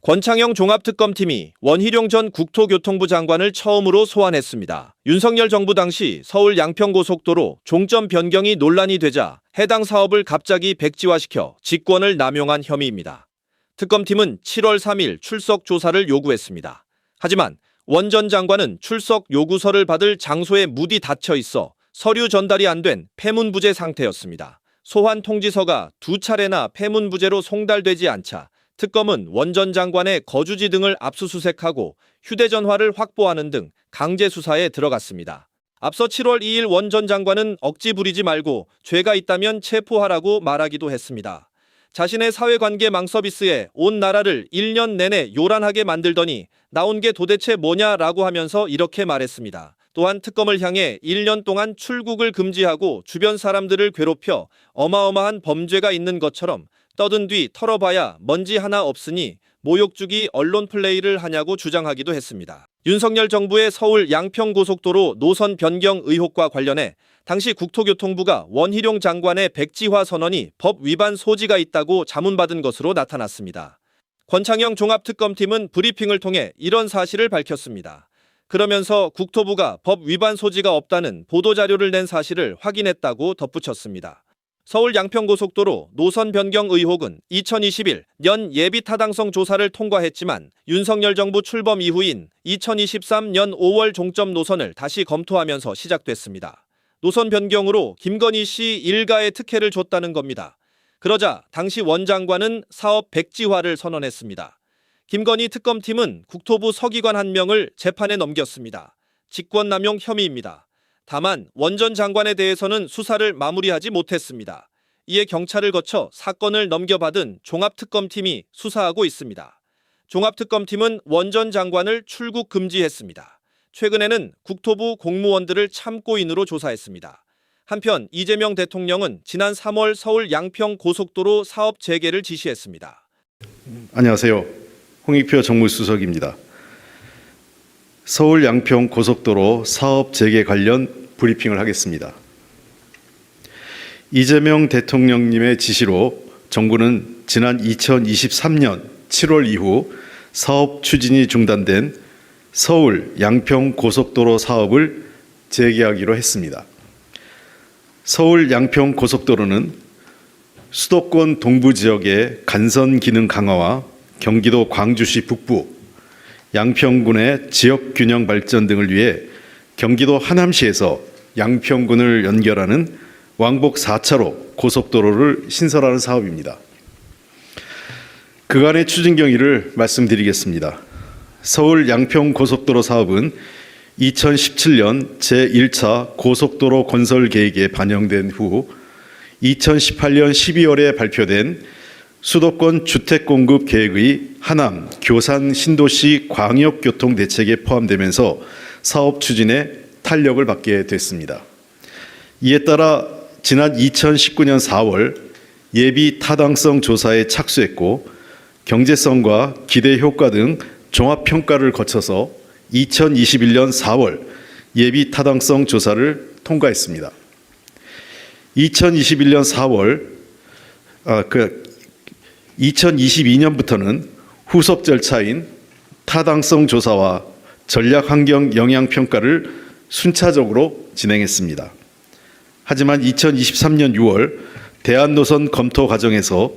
권창형 종합특검팀이 원희룡 전 국토교통부 장관을 처음으로 소환했습니다. 윤석열 정부 당시 서울 양평고속도로 종점 변경이 논란이 되자 해당 사업을 갑자기 백지화시켜 직권을 남용한 혐의입니다. 특검팀은 7월 3일 출석 조사를 요구했습니다. 하지만 원 전 장관은 출석 요구서를 받을 장소에 무디 닫혀 있어 서류 전달이 안 된 패문부재 상태였습니다. 소환 통지서가 2차례나 패문부재로 송달되지 않자 특검은 원 전 장관의 거주지 등을 압수수색하고 휴대전화를 확보하는 등 강제 수사에 들어갔습니다. 앞서 7월 2일 원 전 장관은 억지 부리지 말고 죄가 있다면 체포하라고 말하기도 했습니다. 자신의 사회관계 망서비스에 온 나라를 1년 내내 요란하게 만들더니 나온 게 도대체 뭐냐라고 하면서 이렇게 말했습니다. 또한 특검을 향해 1년 동안 출국을 금지하고 주변 사람들을 괴롭혀 어마어마한 범죄가 있는 것처럼 떠든 뒤 털어봐야 먼지 하나 없으니 모욕 주기 언론 플레이를 하냐고 주장하기도 했습니다. 윤석열 정부의 서울 양평고속도로 노선 변경 의혹과 관련해 당시 국토교통부가 원희룡 장관의 백지화 선언이 법 위반 소지가 있다고 자문받은 것으로 나타났습니다. 권창형 종합특검팀은 브리핑을 통해 이런 사실을 밝혔습니다. 그러면서 국토부가 법 위반 소지가 없다는 보도자료를 낸 사실을 확인했다고 덧붙였습니다. 서울 양평고속도로 노선 변경 의혹은 2021년 예비 타당성 조사를 통과했지만 윤석열 정부 출범 이후인 2023년 5월 종점 노선을 다시 검토하면서 시작됐습니다. 노선 변경으로 김건희 씨 일가에 특혜를 줬다는 겁니다. 그러자 당시 원 장관은 사업 백지화를 선언했습니다. 김건희 특검팀은 국토부 서기관 1명을 재판에 넘겼습니다. 직권남용 혐의입니다. 다만 원 전 장관에 대해서는 수사를 마무리하지 못했습니다. 이에 경찰을 거쳐 사건을 넘겨받은 종합특검팀이 수사하고 있습니다. 종합특검팀은 원 전 장관을 출국 금지했습니다. 최근에는 국토부 공무원들을 참고인으로 조사했습니다. 한편 이재명 대통령은 지난 3월 서울 양평 고속도로 사업 재개를 지시했습니다. 안녕하세요. 홍익표 정무수석입니다. 서울 양평 고속도로 사업 재개 관련 브리핑을 하겠습니다. 이재명 대통령님의 지시로 정부는 지난 2023년 7월 이후 사업 추진이 중단된 서울 양평 고속도로 사업을 재개하기로 했습니다. 서울 양평 고속도로는 수도권 동부 지역의 간선 기능 강화와 경기도 광주시 북부, 양평군의 지역 균형 발전 등을 위해 경기도 하남시에서 양평군을 연결하는 왕복 4차로 고속도로를 신설하는 사업입니다. 그간의 추진 경위를 말씀드리겠습니다. 서울 양평 고속도로 사업은 2017년 제1차 고속도로 건설 계획에 반영된 후 2018년 12월에 발표된 수도권 주택공급 계획의 하남, 교산, 신도시 광역교통대책에 포함되면서 사업 추진에 탄력을 받게 됐습니다. 이에 따라 지난 2019년 4월 예비 타당성 조사에 착수했고 경제성과 기대 효과 등 종합평가를 거쳐서 2021년 4월 예비 타당성 조사를 통과했습니다. 2022년부터는 후속 절차인 타당성 조사와 전략환경 영향평가를 순차적으로 진행했습니다. 하지만 2023년 6월 대안노선 검토 과정에서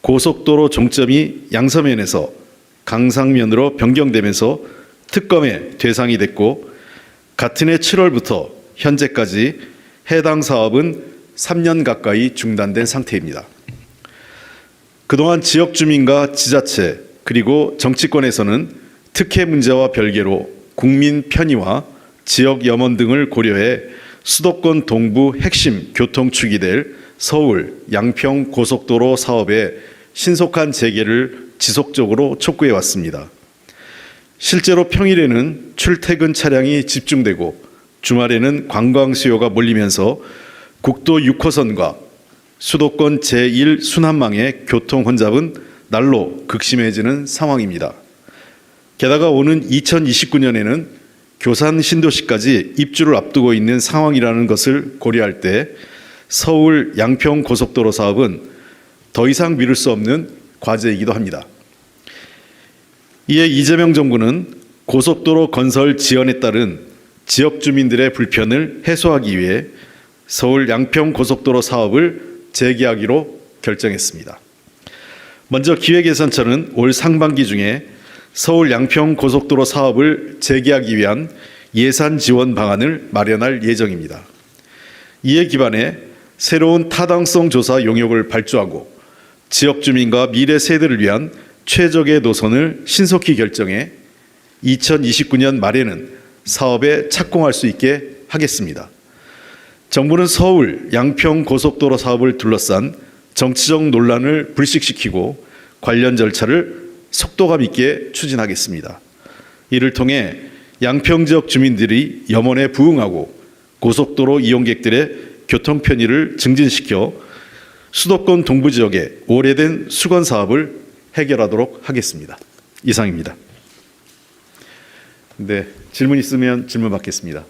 고속도로 종점이 양서면에서 강상면으로 변경되면서 특검의 대상이 됐고 같은 해 7월부터 현재까지 해당 사업은 3년 가까이 중단된 상태입니다. 그동안 지역 주민과 지자체 그리고 정치권에서는 특혜 문제와 별개로 국민 편의와 지역 염원 등을 고려해 수도권 동부 핵심 교통축이 될 서울 양평 고속도로 사업의 신속한 재개를 지속적으로 촉구해 왔습니다. 실제로 평일에는 출퇴근 차량이 집중되고 주말에는 관광 수요가 몰리면서 국도 6호선과 수도권 제1 순환망의 교통 혼잡은 날로 극심해지는 상황입니다. 게다가 오는 2029년에는 교산 신도시까지 입주를 앞두고 있는 상황이라는 것을 고려할 때 서울 양평 고속도로 사업은 더 이상 미룰 수 없는 과제이기도 합니다. 이에 이재명 정부는 고속도로 건설 지연에 따른 지역 주민들의 불편을 해소하기 위해 서울 양평 고속도로 사업을 재개하기로 결정했습니다. 먼저 기획예산처는 올 상반기 중에 서울 양평 고속도로 사업을 재개하기 위한 예산 지원 방안을 마련할 예정입니다. 이에 기반해 새로운 타당성 조사 용역을 발주하고 지역 주민과 미래 세대를 위한 최적의 노선을 신속히 결정해 2029년 말에는 사업에 착공할 수 있게 하겠습니다. 정부는 서울 양평 고속도로 사업을 둘러싼 정치적 논란을 불식시키고 관련 절차를 속도감 있게 추진하겠습니다. 이를 통해 양평 지역 주민들이 염원에 부응하고 고속도로 이용객들의 교통 편의를 증진시켜 수도권 동부 지역의 오래된 수건 사업을 해결하도록 하겠습니다. 이상입니다. 네, 질문 있으면 질문 받겠습니다.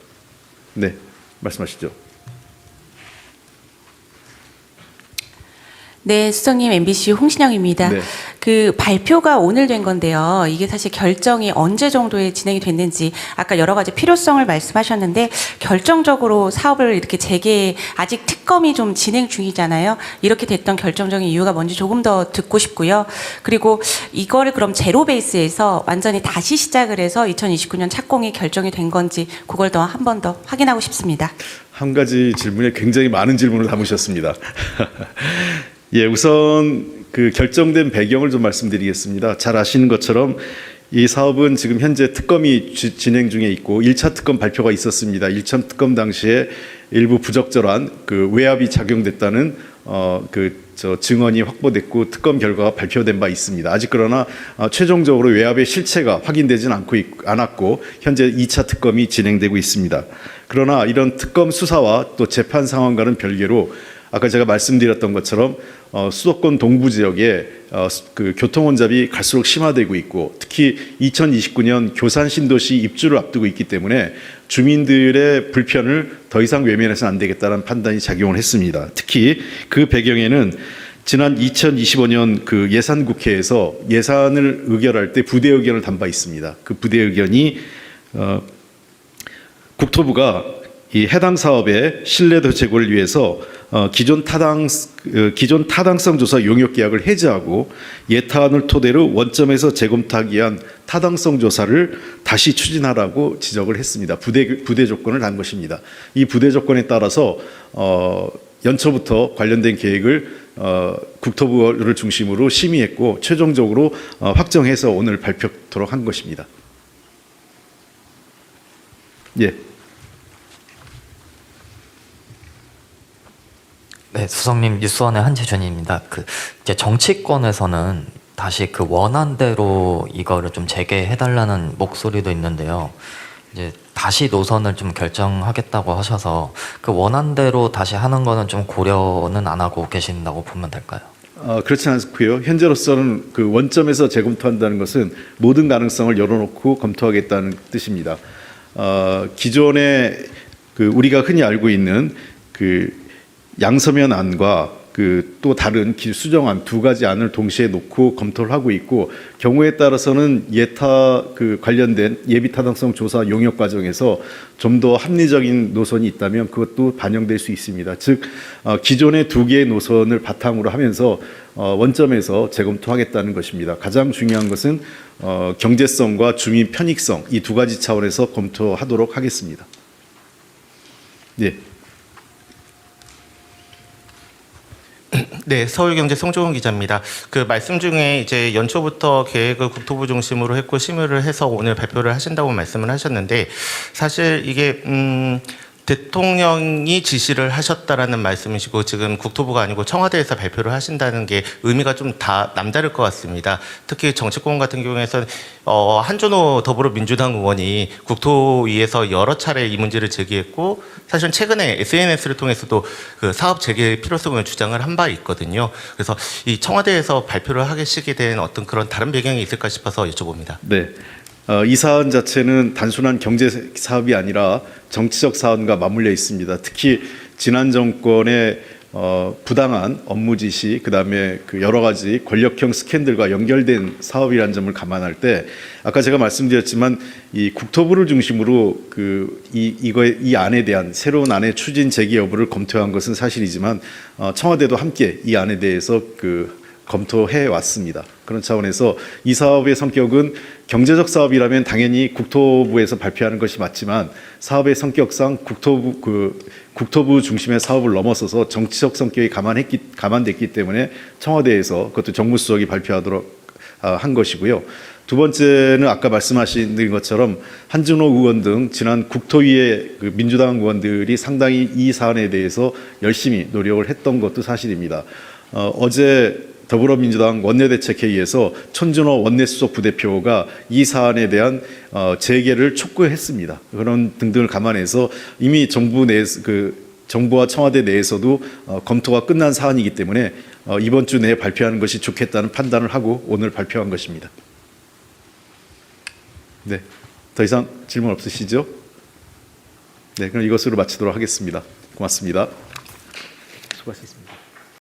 네, 말씀하시죠. 네, 수석님 MBC 홍신영입니다. 네. 그 발표가 오늘 된 건데요. 이게 사실 결정이 언제 정도에 진행이 됐는지 아까 여러 가지 필요성을 말씀하셨는데 결정적으로 사업을 이렇게 아직 특검이 좀 진행 중이잖아요. 이렇게 됐던 결정적인 이유가 뭔지 조금 더 듣고 싶고요. 그리고 이거를 그럼 제로 베이스에서 완전히 다시 시작을 해서 2029년 착공이 결정이 된 건지 그걸 더 한 번 더 확인하고 싶습니다. 한 가지 질문에 굉장히 많은 질문을 담으셨습니다. 예, 우선 그 결정된 배경을 좀 말씀드리겠습니다. 잘 아시는 것처럼 이 사업은 지금 현재 특검이 진행 중에 있고 1차 특검 발표가 있었습니다. 1차 특검 당시에 일부 부적절한 그 외압이 작용됐다는 증언이 확보됐고 특검 결과가 발표된 바 있습니다. 아직 그러나 최종적으로 외압의 실체가 확인되지는 않았고 현재 2차 특검이 진행되고 있습니다. 그러나 이런 특검 수사와 또 재판 상황과는 별개로 아까 제가 말씀드렸던 것처럼 수도권 동부 지역에 그 교통 혼잡이 갈수록 심화되고 있고 특히 2029년 교산 신도시 입주를 앞두고 있기 때문에 주민들의 불편을 더 이상 외면해서는 안 되겠다는 판단이 작용을 했습니다. 특히 그 배경에는 지난 2025년 그 예산국회에서 예산을 의결할 때 부대 의견을 담바 있습니다. 그 부대 의견이 국토부가 이 해당 사업의 신뢰도 제고를 위해서 기존 타당성 조사 용역 계약을 해지하고 예타안을 토대로 원점에서 재검토하기 위한 타당성 조사를 다시 추진하라고 지적을 했습니다. 부대 조건을 단 것입니다. 이 부대 조건에 따라서 연초부터 관련된 계획을 국토부를 중심으로 심의했고 최종적으로 확정해서 오늘 발표토록 한 것입니다. 예. 네, 수석님 뉴스원의 한재준입니다. 이제 정치권에서는 다시 그 원안대로 이거를 좀 재개해달라는 목소리도 있는데요. 이제 다시 노선을 좀 결정하겠다고 하셔서 그 원안대로 다시 하는 거는 좀 고려는 안 하고 계신다고 보면 될까요? 그렇지 않고요. 현재로서는 그 원점에서 재검토한다는 것은 모든 가능성을 열어놓고 검토하겠다는 뜻입니다. 기존에 그 우리가 흔히 알고 있는 그 양서면 안과 그 또 다른 수정안 두 가지 안을 동시에 놓고 검토를 하고 있고 경우에 따라서는 그 관련된 예비 타당성 조사 용역 과정에서 좀 더 합리적인 노선이 있다면 그것도 반영될 수 있습니다. 즉 기존의 두 개의 노선을 바탕으로 하면서 원점에서 재검토하겠다는 것입니다. 가장 중요한 것은 경제성과 주민 편익성 이 두 가지 차원에서 검토하도록 하겠습니다. 예. 네, 서울경제 송종훈 기자입니다. 그 말씀 중에 이제 연초부터 계획을 국토부 중심으로 했고 심의를 해서 오늘 발표를 하신다고 말씀을 하셨는데 사실 이게 대통령이 지시를 하셨다라는 말씀이시고 지금 국토부가 아니고 청와대에서 발표를 하신다는 게 의미가 좀 다 남다를 것 같습니다. 특히 정치권 같은 경우에는 한준호 더불어민주당 의원이 국토위에서 여러 차례 이 문제를 제기했고 사실은 최근에 SNS를 통해서도 그 사업 재개 필요성을 주장을 한 바 있거든요. 그래서 이 청와대에서 발표를 하시게 된 어떤 그런 다른 배경이 있을까 싶어서 여쭤봅니다. 네. 이 사안 자체는 단순한 경제 사업이 아니라 정치적 사안과 맞물려 있습니다. 특히 지난 정권의 부당한 업무 지시, 그다음에 그 여러 가지 권력형 스캔들과 연결된 사업이라는 점을 감안할 때 아까 제가 말씀드렸지만 이 국토부를 중심으로 이 안에 대한 새로운 안의 추진 제기 여부를 검토한 것은 사실이지만 청와대도 함께 이 안에 대해서 검토해 왔습니다. 그런 차원에서 이 사업의 성격은 경제적 사업이라면 당연히 국토부에서 발표하는 것이 맞지만 사업의 성격상 국토부 중심의 사업을 넘어서서 정치적 성격이 감안됐기 때문에 청와대에서 그것도 정무수석이 발표하도록 한 것이고요. 두 번째는 아까 말씀하신 것처럼 한준호 의원 등 지난 국토위의 민주당 의원들이 상당히 이 사안에 대해서 열심히 노력을 했던 것도 사실입니다. 어제 더불어민주당 원내대책회의에서 천준호 원내수석 부대표가 이 사안에 대한 재개를 촉구했습니다. 그런 등등을 감안해서 이미 정부와 청와대 내에서도 검토가 끝난 사안이기 때문에 이번 주 내에 발표하는 것이 좋겠다는 판단을 하고 오늘 발표한 것입니다. 네, 더 이상 질문 없으시죠? 네, 그럼 이것으로 마치도록 하겠습니다. 고맙습니다. 수고하셨습니다.